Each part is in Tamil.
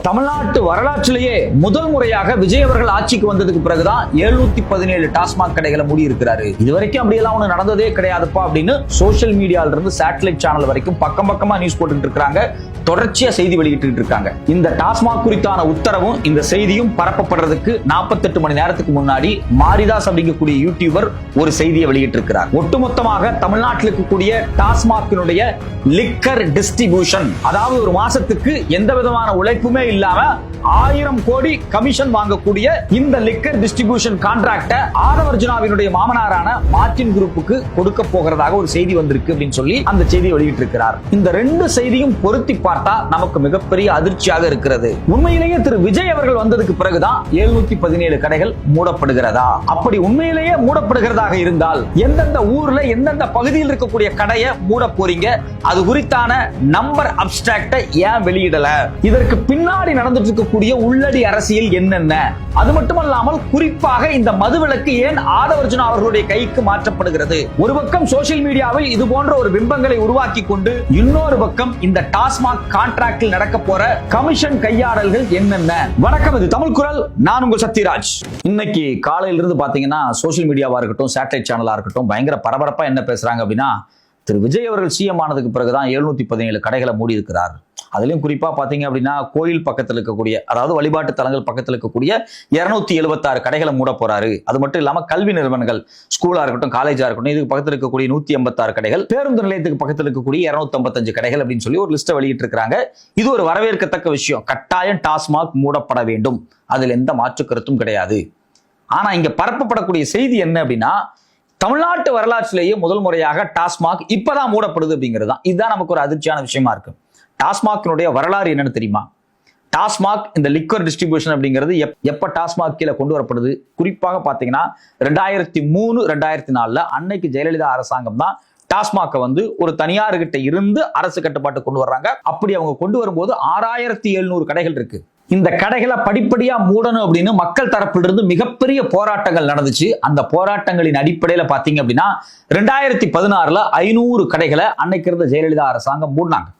தமிழ்நாட்டு வரலாற்றிலேயே முதல் முறையாக விஜய் அவர்கள் ஆட்சிக்கு வந்ததுக்கு பிறகுதான் 717 டாஸ்மாக் கடைகளை மூடி இருக்கிறாரு. இதுவரைக்கும் அப்படியெல்லாம் ஒண்ணு நடந்ததே கிடையாதுப்பா அப்படின்னு சோசியல் மீடியால இருந்து சேட்டலைட் சேனல் வரைக்கும் பக்கம் பக்கமா நியூஸ் போட்டுட்டு இருக்காங்க, தொடர்ச்சியா செய்தி வெளியிட்டு இருக்காங்க. இந்த டாஸ்மாக் குறித்தான உத்தரவும் இந்த செய்தியும் பரப்பப்படுறதுக்கு 48 மணி நேரத்துக்கு முன்னாடி மாரிதாஸ் அப்படிங்கக்கூடிய யூடியூபர் ஒரு செய்தியை வெளியிட்டு இருக்கிறார். ஒட்டுமொத்தமாக தமிழ்நாட்டில் இருக்கக்கூடிய டாஸ்மாக்கினுடைய லிக்கர் டிஸ்ட்ரிபியூஷன், அதாவது ஒரு மாசத்துக்கு எந்த விதமான உழைப்புமே இல்லாம 1000 கோடி கமிஷன் வாங்கக்கூடிய இந்த லிக்கர் டிஸ்ட்ரிபியூஷன் கான்ட்ராக்ட ஆதவர்ஜுனாவினுடைய மாமனாரான மார்டின் குரூப்புக்கு கொடுக்க போகிறதாக ஒரு செய்தி வந்திருக்கு அப்படின்னு சொல்லி அந்த செய்தியை வெளியிட்டு இருக்கிறார். இந்த ரெண்டு செய்தியும் பொருத்தி பார்த்தா நமக்கு மிகப்பெரிய அதிர்ச்சியாக இருக்கிறது. உண்மையிலேயே திரு விஜய் அவர்கள் வந்ததுக்கு பிறகுதான் 717 கடைகள் மூடப்படுகிறதா? அப்படி உண்மையிலேயே மூடப்படுகிறதாக இருந்தால் எந்தெந்த ஊர்ல எந்தெந்த பகுதியில் இருக்கக்கூடிய கடையை மூட போறீங்க? அது குறித்தான நம்பர் அப்ஸ்ட்ராக்ட ஏன் வெளியிடல? இதற்கு பின்னாடி நடந்துட்டு இருக்கக்கூடிய உள்ளடி அரசியல் என்னென்ன? அது மட்டுமல்லாமல் குறிப்பாக இந்த மதுவிலக்கு ஏன் ஆதவர்ஜுனா அவர்களுடைய கைக்கு மாற்றப்படுகிறது? ஒரு பக்கம் சோசியல் மீடியாவில் இது போன்ற ஒரு பிம்பங்களை உருவாக்கி கொண்டு, இன்னொரு பக்கம் இந்த டாஸ்மாக் கான்ட்ராக்டில் நடக்க போற கமிஷன் கையாடல்கள் என்னென்ன? வணக்கம், இது தமிழ் குரல். நான் உங்கள் சத்யராஜ். இன்னைக்கு காலையில இருந்து பாத்தீங்கன்னா சோசியல் மீடியாவா இருக்கட்டும், சேட்டலைட் சேனலா இருக்கட்டும், பயங்கர பரபரப்பா என்ன பேசுறாங்க அப்படின்னா, திரு விஜய் அவர்கள் சிஎம் ஆனதுக்கு பிறகுதான் 717 கடைகளை மூடி இருக்கிறார். அதுலயும் குறிப்பா பாத்தீங்க அப்படின்னா கோயில் பக்கத்தில் இருக்கக்கூடிய, அதாவது வழிபாட்டு தலங்கள் பக்கத்தில் இருக்கக்கூடிய 276 கடைகளை மூட போறாரு. அது மட்டும் இல்லாம கல்வி நிறுவனங்கள், ஸ்கூலா இருக்கட்டும், காலேஜா இருக்கட்டும், இதுக்கு பக்கத்தில் இருக்கக்கூடிய 186 கடைகள், பேருந்து நிலையத்துக்கு பக்கத்தில் இருக்கக்கூடிய 255 கடைகள் அப்படின்னு சொல்லி ஒரு லிஸ்ட்டை வெளியிட்டு இருக்காங்க. இது ஒரு வரவேற்கத்தக்க விஷயம். கட்டாயம் டாஸ்மாக் மூடப்பட வேண்டும், அதுல எந்த மாற்று கருத்தும் கிடையாது. ஆனா இங்க பரப்பப்படக்கூடிய செய்தி என்ன அப்படின்னா, தமிழ்நாட்டு வரலாற்றிலேயே முதல் முறையாக டாஸ்மாக் இப்பதான் மூடப்படுது அப்படிங்கிறது தான். இதுதான் நமக்கு ஒரு அதிர்ச்சியான விஷயமா இருக்கு. டாஸ்மாகினுடைய வரலாறு என்னன்னு தெரியுமா? டாஸ்மாக் இந்த லிக்வர் டிஸ்ட்ரிபியூஷன் அப்படிங்கிறது எப்ப டாஸ்மாக் கீழே கொண்டு வரப்படுது? குறிப்பாக பாத்தீங்கன்னா 2003, 2004 அன்னைக்கு ஜெயலலிதா அரசாங்கம் தான் டாஸ்மாக் ஒரு தனியார்கிட்ட இருந்து அரசு கட்டுப்பாட்டு கொண்டு வர்றாங்க. அப்படி அவங்க கொண்டு வரும்போது 6700 கடைகள் இருக்கு. இந்த கடைகளை படிப்படியா மூடணும் அப்படின்னு மக்கள் தரப்பிலிருந்து மிகப்பெரிய போராட்டங்கள் நடந்துச்சு. அந்த போராட்டங்களின் அடிப்படையில பாத்தீங்க அப்படின்னா 2016 500 கடைகளை அன்னைக்கு இருந்த ஜெயலலிதா அரசாங்கம் மூடினாங்க.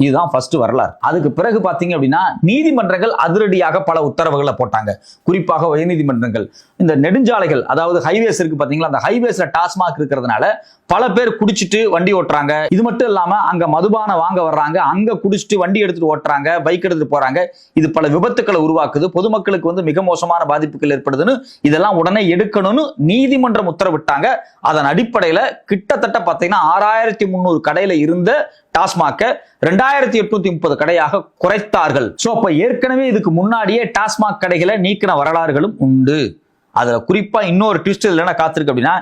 இதுதான் ஃபர்ஸ்ட் வரலாறு. அதுக்கு பிறகு பாத்தீங்க அப்படின்னா நீதிமன்றங்கள் அதிரடியாக பல உத்தரவுகளை போட்டாங்க. குறிப்பாக உயர்நீதிமன்றங்கள் இந்த நெடுஞ்சாலைகள், அதாவது ஹைவேஸ் இருக்கு பாத்தீங்களா, அந்த ஹைவேஸ்ல டாஸ்மாக் இருக்கிறதுனால பல பேர் குடிச்சிட்டு வண்டி ஓட்டுறாங்க. இது மட்டும் இல்லாம அங்க மதுபான வாங்க வர்றாங்க, அங்க குடிச்சிட்டு வண்டி எடுத்துட்டு ஓட்டுறாங்க, பைக் எடுத்துட்டு போறாங்க. இது பல விபத்துக்களை உருவாக்குது, பொதுமக்களுக்கு மிக மோசமான பாதிப்புகள் ஏற்படுதுன்னு இதெல்லாம் உடனே எடுக்கணும்னு நீதிமன்றம் உத்தரவிட்டாங்க. அதன் அடிப்படையில கிட்டத்தட்ட பாத்தீங்கன்னா 6300 கடையில இருந்த டாஸ்மாக் 2830 கடையாக குறைத்தார்கள். சோ அப்ப ஏற்கனவே இதுக்கு முன்னாடியே டாஸ்மாக் கடைகளை நீக்கின வரலாறுகளும் உண்டு. அதுல குறிப்பா இன்னொரு ட்விஸ்ட் இல்லைன்னா காத்திருக்கு அப்படின்னா,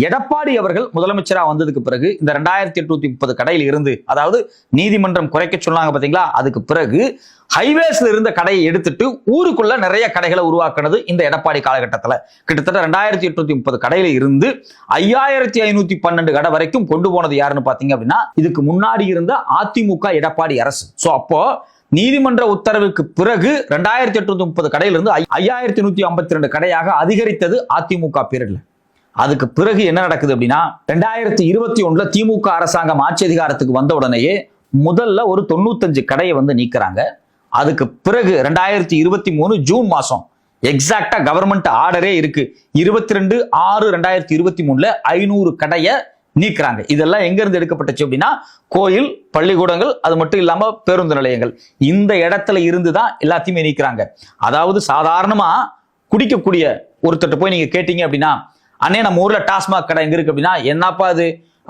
எடப்பாடி அவர்கள் முதலமைச்சரா வந்ததுக்கு பிறகு இந்த 2830 கடையில் இருந்து, அதாவது நீதிமன்றம் குறைக்க சொன்னாங்க பாத்தீங்களா, அதுக்கு பிறகு ஹைவேஸ்ல இருந்த கடையை எடுத்துட்டு ஊருக்குள்ள நிறைய கடைகளை உருவாக்குனது இந்த எடப்பாடி காலகட்டத்தில். கிட்டத்தட்ட 2830 கடையில இருந்து 5512 கடை வரைக்கும் கொண்டு போனது யாருன்னு பாத்தீங்க அப்படின்னா, இதுக்கு முன்னாடி இருந்த அதிமுக எடப்பாடி அரசு. சோ அப்போ நீதிமன்ற உத்தரவுக்கு பிறகு 2830 கடையில இருந்து 5152 கடையாக அதிகரித்தது அதிமுக பீரியட்ல. அதுக்கு பிறகு என்ன நடக்குது அப்படின்னா, 2021 திமுக அரசாங்கம் ஆட்சி அதிகாரத்துக்கு வந்த உடனேயே முதல்ல ஒரு 95 கடையை நீக்கிறாங்க. அதுக்கு பிறகு 2023 ஜூன் மாசம் எக்ஸாக்டா கவர்மெண்ட் ஆர்டரே இருக்கு, 22/6/2023 500 கடையை நீக்கிறாங்க. இதெல்லாம் எங்க இருந்து எடுக்கப்பட்டுச்சு அப்படின்னா, கோயில், பள்ளிக்கூடங்கள், அது மட்டும் இல்லாம பேருந்து நிலையங்கள், இந்த இடத்துல இருந்துதான் எல்லாத்தையுமே நீக்கிறாங்க. அதாவது சாதாரணமா குடிக்கக்கூடிய ஒருத்தட்ட போய் நீங்க கேட்டீங்க அப்படின்னா, அண்ணே நம்ம ஊர்ல டாஸ்மாக் கடை எங்க இருக்கு அப்படின்னா, என்னப்பா அது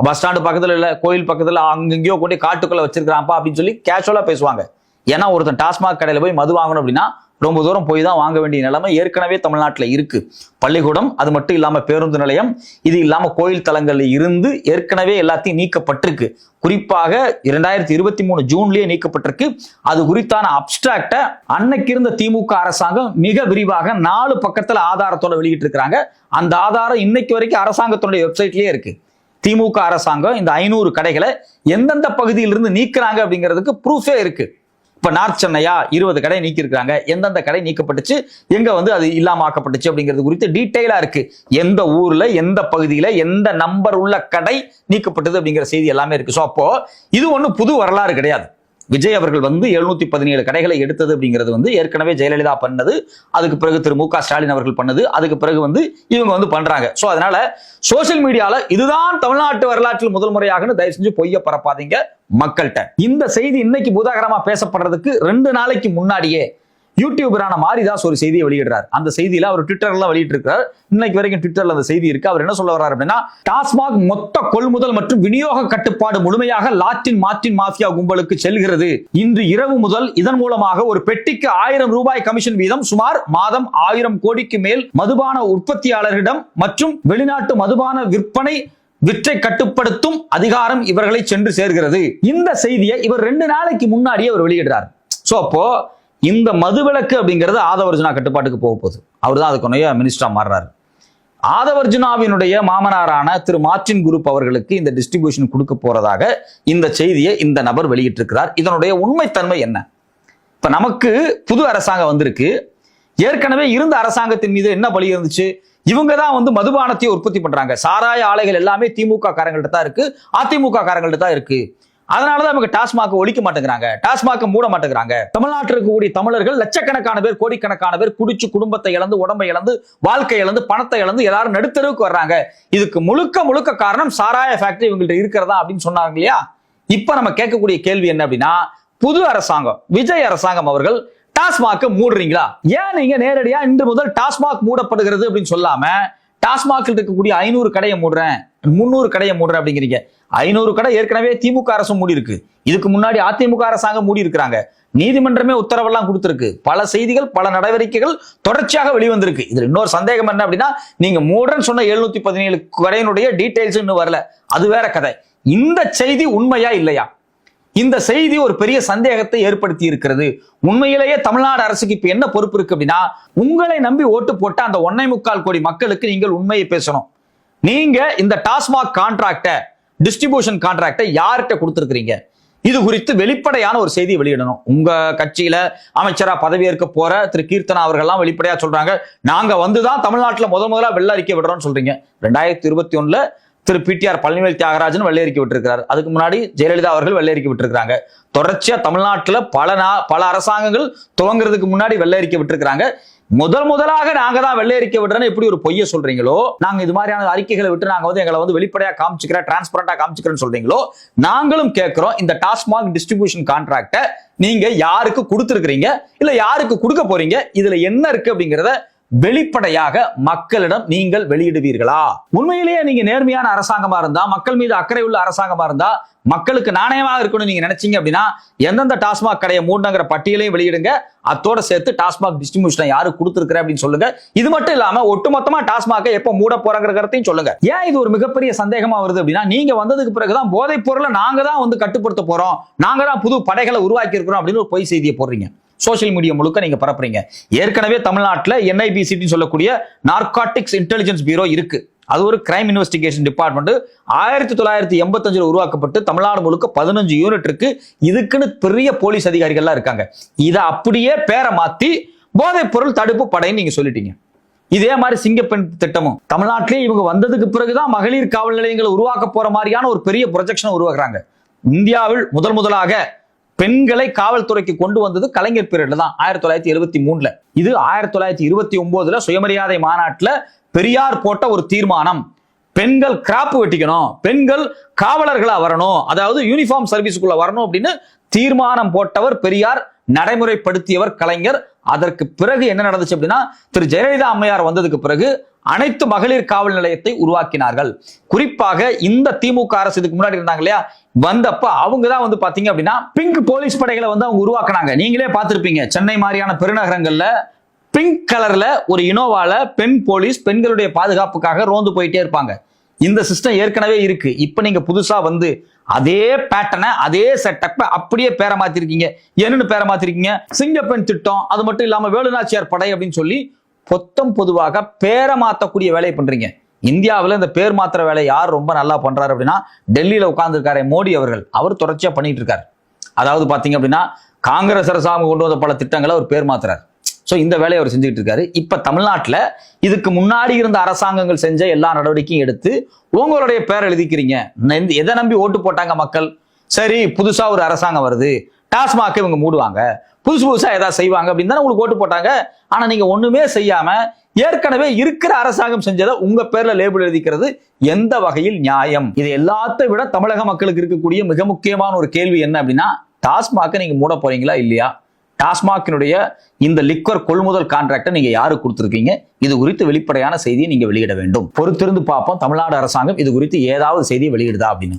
பஸ் ஸ்டாண்டு பக்கத்துல இல்ல, கோயில் பக்கத்துல அங்கெங்கயோ கொண்டு காட்டுக்குள்ள வச்சிருக்கான்ப்பா அப்படின்னு சொல்லி கேஷுவலா பேசுவாங்க. ஏன்னா ஒருத்தன் டாஸ்மாக் கடையில போய் மது வாங்கணும் அப்படின்னா ரொம்ப தூரம் போய் தான் வாங்க வேண்டிய நிலைமை ஏற்கனவே தமிழ்நாட்டில் இருக்கு. பள்ளிக்கூடம், அது மட்டும் இல்லாம பேருந்து நிலையம், இது இல்லாம கோயில் தலங்கள்ல இருந்து ஏற்கனவே எல்லாத்தையும் நீக்கப்பட்டிருக்கு. குறிப்பாக 2023 ஜூன்லயே நீக்கப்பட்டிருக்கு. அது குறித்தான அப்ஸ்ட்ராக்ட அன்னைக்கு இருந்த திமுக அரசாங்கம் மிக விரிவாக 4 பக்கத்துல ஆதாரத்தோட வெளியிட்டு இருக்காங்க. அந்த ஆதாரம் இன்னைக்கு வரைக்கும் அரசாங்கத்தினுடைய வெப்சைட்லயே இருக்கு. திமுக அரசாங்கம் இந்த 500 கடைகளை எந்தெந்த பகுதியிலிருந்து நீக்கிறாங்க அப்படிங்கிறதுக்கு ப்ரூஃபே இருக்கு. இப்ப நார்த் சென்னையா 20 கடை நீக்கி இருக்காங்க, எந்தெந்த கடை நீக்கப்பட்டுச்சு, எங்க அது இல்லாம ஆக்கப்பட்டுச்சு அப்படிங்கிறது குறித்து டீடைலா இருக்கு. எந்த ஊர்ல, எந்த பகுதியில, எந்த நம்பர் உள்ள கடை நீக்கப்பட்டது அப்படிங்கிற செய்தி எல்லாமே இருக்கு. சோ அப்போ இது ஒண்ணு புது வரலாறு கிடையாது. விஜய் அவர்கள் வந்து 717 கடைகளை எடுத்தது அப்படிங்கிறது வந்து ஏற்கனவே ஜெயலலிதா பண்ணது, அதுக்கு பிறகு திரு மு க ஸ்டாலின் அவர்கள் பண்ணது, அதுக்கு பிறகு வந்து இவங்க வந்து பண்றாங்க. சோ அதனால சோசியல் மீடியால இதுதான் தமிழ்நாட்டு வரலாற்றில் முதல் முறையாக தயவு செஞ்சு பொய்ய பரப்பாதீங்க மக்கள்கிட்ட. இந்த செய்தி இன்னைக்கு பூதாகரமா பேசப்படுறதுக்கு 2 நாளைக்கு முன்னாடியே யூடியூபரான மாரிதாஸ் ஒரு செய்தியை வெளியிடுறார். அந்த செய்தியில அவர் ட்விட்டர்ல வெளியிட்டு இருக்கார். இன்னைக்கு வரைக்கும் ட்விட்டர்ல அந்த செய்தி இருக்கு. அவர் என்ன சொல்ல வர்றாரு அப்படின்னா, டாஸ்மாக் மொத்த கொள்முதல் மற்றும் விநியோக கட்டுப்பாடு முழுமையாக லாட்டின் மார்டின் மாஃபியா கும்பலுக்கு செல்கிறது. இன்று இரவு முதல் இதன் மூலமாக ஒரு பெட்டிக்கு 1000 ரூபாய் கமிஷன் வீதம் சுமார் மாதம் 1000 கோடிக்கு மேல் மதுபான உற்பத்தியாளர்களிடம் மற்றும் வெளிநாட்டு மதுபான விற்றை கட்டுப்படுத்தும் அதிகாரம் இவர்களை சென்று சேர்கிறது. இந்த செய்தியை இவர் 2 நாளைக்கு முன்னாடியே அவர் வெளியிடுறார். சோ அப்போ இந்த மதுவிலக்கு அப்படிங்கிறது ஆதவர்ஜுனா கட்டுப்பாட்டுக்கு போக போகுது. அவர் தான் அதுக்குரிய மினிஸ்டரா மாறுறாரு. ஆதவர்ஜுனாவினுடைய மாமனாரான திரு மார்டின் குரூப் அவர்களுக்கு இந்த டிஸ்ட்ரிபியூஷன் கொடுக்க போறதாக இந்த செய்தியை இந்த நபர் வெளியிட்டிருக்கிறார். இதனுடைய உண்மைத்தன்மை என்ன? இப்ப நமக்கு புது அரசாங்கம் வந்திருக்கு. ஏற்கனவே இருந்த அரசாங்கத்தின் மீது என்ன பலி இருந்துச்சு? இவங்க தான் வந்து மதுபானத்தை உற்பத்தி பண்றாங்க. சாராய ஆலைகள் எல்லாமே திமுக காரங்கள்ட்ட தான் இருக்கு, அதிமுக காரங்கள்ட்ட தான் இருக்கு. அதனாலதான் நமக்கு டாஸ்மாக் ஒழிக்க மாட்டேங்கிறாங்க, டாஸ்மாக் மூட மாட்டேங்கிறாங்க. தமிழ்நாட்டில் இருக்கக்கூடிய தமிழர்கள் லட்சக்கணக்கான பேர், கோடிக்கணக்கான பேர் குடிச்சு குடும்பத்தை இழந்து, உடம்பை இழந்து, வாழ்க்கை இழந்து, பணத்தை இழந்து எல்லாரும் நடுத்தருவுக்கு வர்றாங்க. இதுக்கு முழுக்க முழுக்க காரணம் சாராய ஃபேக்டரி இவங்கள்ட்ட இருக்கிறதா அப்படின்னு சொன்னாங்க இல்லையா? இப்ப நம்ம கேட்கக்கூடிய கேள்வி என்ன அப்படின்னா, புது அரசாங்கம் விஜய் அரசாங்கம் அவர்கள் டாஸ்மாக் மூடுறீங்களா? ஏன் நீங்க நேரடியா இன்று முதல் டாஸ்மாக் மூடப்படுகிறது அப்படின்னு சொல்லாம டாஸ்மாக் இருக்கக்கூடிய 500 கடையை மூடுறேன், 300 கடையை மூடுறேன் அப்படிங்கிறீங்க. 500 கடை ஏற்கனவே திமுக அரசு மூடி இருக்கு. இதுக்கு முன்னாடி அதிமுக அரசாங்கம் மூடி இருக்கிறாங்க. நீதிமன்றமே உத்தரவெல்லாம் கொடுத்திருக்கு. பல செய்திகள், பல நடவடிக்கைகள் தொடர்ச்சியாக வெளிவந்திருக்கு. இதுல இன்னொரு சந்தேகம் என்ன அப்படின்னா, நீங்க மூடுறேன்னு சொன்ன 717 கடையினுடைய டீடைல்ஸ் இன்னும் வரல, அது வேற கதை. இந்த செய்தி உண்மையா இல்லையா? இந்த செய்தி ஒரு பெரிய சந்தேகத்தை ஏற்படுத்தி இருக்கிறது. உண்மையிலேயே தமிழ்நாடு அரசுக்கு இப்ப என்ன பொறுப்பு இருக்கு அப்படின்னா, உங்களை நம்பி ஓட்டு போட்ட அந்த 1.25 கோடி மக்களுக்கு நீங்கள் உண்மையை பேசணும். நீங்க இந்த டாஸ்மாக் கான்ட்ராக்ட, டிஸ்ட்ரிபியூஷன் கான்ட்ராக்ட யார்கிட்ட கொடுத்திருக்கிறீங்க? இது குறித்து வெளிப்படையான ஒரு செய்தி வெளியிடணும். உங்க கட்சியில அமைச்சரா பதவியேற்க போற திரு கீர்த்தனா அவர்கள்லாம் வெளிப்படையா சொல்றாங்க, நாங்க வந்துதான் தமிழ்நாட்டுல முதலா வெள்ள அறிக்கை விடுறோம்னு சொல்றீங்க. 2021ல திரு பிடிஆர் பழனிவேல் தியாகராஜன் வெள்ளை அறிக்கை விட்டிருக்கிறார். அதுக்கு முன்னாடி ஜெயலலிதா அவர்கள் வெள்ளை அறிக்கை விட்டிருக்காங்க. தொடர்ச்சியா தமிழ்நாட்டுல பல அரசாங்கங்கள் துவங்குறதுக்கு முன்னாடி வெள்ளை அறிக்கை விட்டிருக்காங்க. முதலாக நாங்க தான் வெள்ளை அறிக்கை விடுறோன்னு எப்படி ஒரு பொய்யை சொல்றீங்களோ, நாங்க இது மாதிரியான அறிக்கைகளை விட்டு நாங்க வந்து எங்களை வந்து வெளிப்படையா காமிச்சுக்கிறேன், டிரான்ஸ்பரண்டா காமிச்சுக்கிறேன்னு சொல்றீங்களோ, நாங்களும் கேட்கிறோம் இந்த டாஸ்மாக் டிஸ்ட்ரிபியூஷன் கான்ட்ராக்ட நீங்க யாருக்கு கொடுத்திருக்கிறீங்க, இல்ல யாருக்கு கொடுக்க போறீங்க, இதுல என்ன இருக்கு அப்படிங்கறத வெளிப்படையாக மக்களிடம் நீங்கள் வெளியிடுவீர்களா? உண்மையிலேயே நீங்க நேர்மையான அரசாங்கமா இருந்தா, மக்கள் மீது அக்கறை உள்ள அரசாங்கமா இருந்தா, மக்களுக்கு நாணயமாக இருக்கணும்னு நீங்க நினைச்சீங்க அப்படின்னா, எந்தெந்த டாஸ்மாக் கடையை மூடணுங்கிற பட்டியலையும் வெளியிடுங்க. அத்தோட சேர்த்து டாஸ்மாக் டிஸ்ட்ரிபியூஷன் யாரு கொடுத்திருக்கிற அப்படின்னு சொல்லுங்க. இது மட்டும் இல்லாம ஒட்டுமொத்தமா டாஸ்மாக் எப்ப மூட போறாங்கிறதையும் சொல்லுங்க. ஏன் இது ஒரு மிகப்பெரிய சந்தேகமா வருது அப்படின்னா, நீங்க வந்ததுக்கு பிறகுதான் போதைப் பொருளை நாங்க தான் வந்து கட்டுப்படுத்த போறோம், நாங்க தான் புது படைகளை உருவாக்கி இருக்கிறோம் அப்படின்னு ஒரு பொய் செய்தியை போடுறீங்க. சோசியல் மீடியா முழுக்க நீங்க பரப்புறீங்க. ஏற்கனவே தமிழ்நாட்டில் NIBC சொல்லக்கூடிய நார்காட்டிக்ஸ் இன்டெலிஜென்ஸ் பியூரோ இருக்கு. அது ஒரு கிரைம் இன்வெஸ்டிகேஷன் டிபார்ட்மெண்ட் 1985 உருவாக்கப்பட்டு தமிழ்நாடு முழுக்க 15 யூனிட் இருக்கு. இதுக்குன்னு பெரிய போலீஸ் அதிகாரிகள்லாம் இருக்காங்க. இதை அப்படியே பேரை மாத்தி போதைப் பொருள் தடுப்பு படைன்னு நீங்க சொல்லிட்டீங்க. இதே மாதிரி சிங்கப்பெண் திட்டமும் தமிழ்நாட்டிலே இவங்க வந்ததுக்கு பிறகுதான் மகளிர் காவல் நிலையங்களை உருவாக்க போற மாதிரியான ஒரு பெரிய ப்ரொஜெக்ஷன் உருவாக்குறாங்க. இந்தியாவில் முதலாக பெண்களை காவல்துறைக்கு கொண்டு வந்தது கலைஞர் பீரியட்ல தான், 1973ல. இது 1929ல சுயமரியாதை மாநாட்டுல பெரியார் போட்ட ஒரு தீர்மானம். பெண்கள் கிராப் வெட்டிக்கணும், பெண்கள் காவலர்களா வரணும், அதாவது யூனிஃபார்ம் சர்வீஸுக்குள்ள வரணும் அப்படின்னு தீர்மானம் போட்டவர் பெரியார், நடைமுறைப்படுத்தியவர் கலைஞர். அதற்கு பிறகு என்ன நடந்துச்சு அப்படின்னா, திரு ஜெயலலிதா அம்மையார் வந்ததுக்கு பிறகு அனைத்து மகளிர் காவல் நிலையத்தை உருவாக்கினார்கள். குறிப்பாக இந்த திமுக அரசு இதுக்கு முன்னாடி இருந்தாங்க இல்லையா, வந்தப்ப அவங்க தான் வந்து பாத்தீங்க அப்படின்னா பிங்க் போலீஸ் படைகளை வந்து அவங்க உருவாக்குனாங்க. நீங்களே பார்த்திருப்பீங்க, சென்னை மாதிரியான பெருநகரங்கள்ல பிங்க் கலர்ல ஒரு இனோவால பெண் போலீஸ் பெண்களுடைய பாதுகாப்புக்காக ரோந்து போயிட்டே இருப்பாங்க. இந்த சிஸ்டம் ஏற்கனவே இருக்கு. இப்ப நீங்க புதுசா வந்து அதே பேட்டர்னை, அதே செட்டப்பை அப்படியே பேரை மாத்திருக்கீங்க. என்னன்னு பேரை மாத்திருக்கீங்க? சிங்கப்பெண் திட்டம், அது மட்டும் இல்லாம வேலுநாச்சியார் படை அப்படின்னு சொல்லி பொதுவாக பேரை மாத்தக்கூடிய வேலையை பண்றீங்க. இந்தியாவில் இந்த பேர் மாத்திர வேலை யார் ரொம்ப நல்லா பண்றாரு அப்படின்னா, டெல்லியில உட்கார்ந்து இருக்காரு மோடி அவர்கள். அவர் தொடர்ச்சியா பண்ணிட்டு இருக்காரு. அதாவது பாத்தீங்க அப்படின்னா, காங்கிரஸ் அரசாங்கம் கொண்டு வந்த பல திட்டங்களை அவர் பேர் மாத்துறாரு. சோ இந்த வேலையை அவர் செஞ்சுட்டு இருக்காரு. இப்ப தமிழ்நாட்டுல இதுக்கு முன்னாடி இருந்த அரசாங்கங்கள் செஞ்ச எல்லா நடவடிக்கையும் எடுத்து உங்களுடைய பேர் எழுதிக்கிறீங்க. எதை நம்பி ஓட்டு போட்டாங்க மக்கள்? சரி, புதுசா ஒரு அரசாங்கம் வருது, டாஸ்மாக் இவங்க மூடுவாங்க, புதுசு புதுசா ஏதாவது செய்வாங்க அப்படின்னு தானே உங்களுக்கு ஓட்டு போட்டாங்க. ஆனா நீங்க ஒண்ணுமே செய்யாம ஏற்கனவே இருக்கிற அரசாங்கம் செஞ்சதை உங்க பேர்ல லேபிள் எழுதிக்கிறது எந்த வகையில் நியாயம்? இது எல்லாத்தை விட தமிழக மக்களுக்கு இருக்கக்கூடிய மிக முக்கியமான ஒரு கேள்வி என்ன அப்படின்னா, டாஸ்மாக் நீங்க மூட போறீங்களா இல்லையா? டாஸ்மாகினுடைய இந்த லிக்வர் கொள்முதல் கான்ட்ராக்டை நீங்க யாருக்கு கொடுத்திருக்கீங்க? இது குறித்து வெளிப்படையான செய்தியை நீங்க வெளியிட வேண்டும். பொறுத்திருந்து பார்ப்போம் தமிழ்நாடு அரசாங்கம் இது குறித்து ஏதாவது செய்தியை வெளியிடுதா அப்படின்னு.